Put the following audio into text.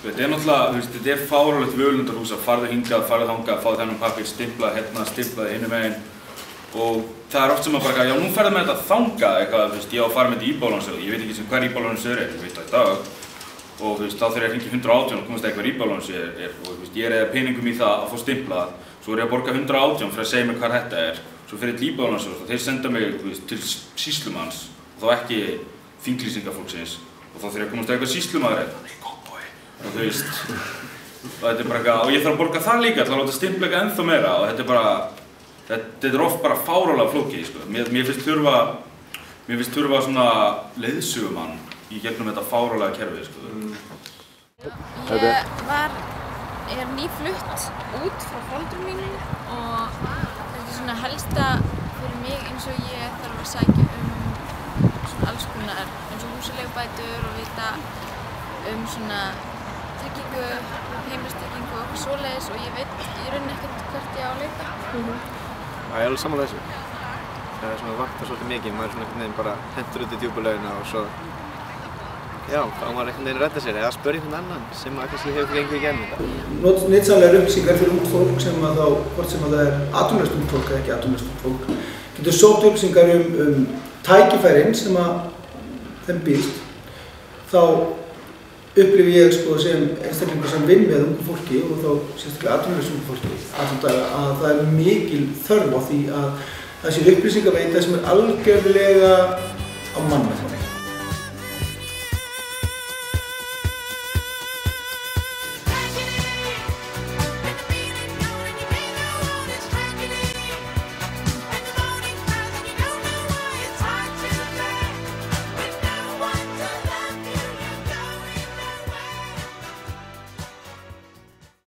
Þetta náttúrulega, þetta fáránlegt völundarhús að farðu hingað, farðu þangað, fáðu þennan pappír, stimplað hérna, stimplað hinum megin. Og það oft sem að bara, já nú ferðu með þetta þangað eitthvað, ég á að fara með þetta Íbúðalánasjóð, ég veit ekki sem hver Íbúðalánasjóður ég veit það í dag. Og þá þarf ég að hringja 118 og komast eitthvað Íbúðalánasjóður og ég eða peningum í það að fá stimplað, svo ég að borga 118 fyrir að segja mér hvað þetta svo fyrir til Íbúðalánasjóðs og þeir senda mig til sýslumanns og þá ekki þinglýsingafólksins og þá þarf ég að komast eitthvað sýslumaður og þetta bara eitthvað, og ég þarf að borga það líka til að láta stimpla eitthvað ennþá meira og þetta oft bara fáránlega flókið, sko. Mér finnst þurfa svona leiðsögumann í gegnum þetta fáránlega kerfi, sko. Ég nýflutt út frá foreldrum mínum og þetta svona helsta fyrir mig eins og ég þarf að sækja svona alls konar eins og húsaleigubætur og vita svona tryggingu, heimilistryggingu og eitthvað svoleiðis og ég veit í rauninni ekkert hvert ég á að leita. Það alveg sammála þessu. Það svona vantar svolítið mikið, maður svona einhvern veginn bara hentur út í djúpu laugina og svo já, þá maður einhvern veginn að redda sér eða spyrja einhvern annan sem kannski hefur gengið í gegnum þetta. Nytsamlegar upplýsingar fyrir ungt fólk sem að þá, hvort sem að það atvinnulaust ungt fólk eða ekki atvinnulaust ungt fólk, getur sótt upplýsingar tækifærin sem að þeim býðst, þá upplifi ég sem einstaklingur sem vinn með ungu fólki og þá sérstaklega atvinnulausu ungu fólki að það mikil þörf á því að þessi upplýsingaveita sem algjörlega á mannmergð.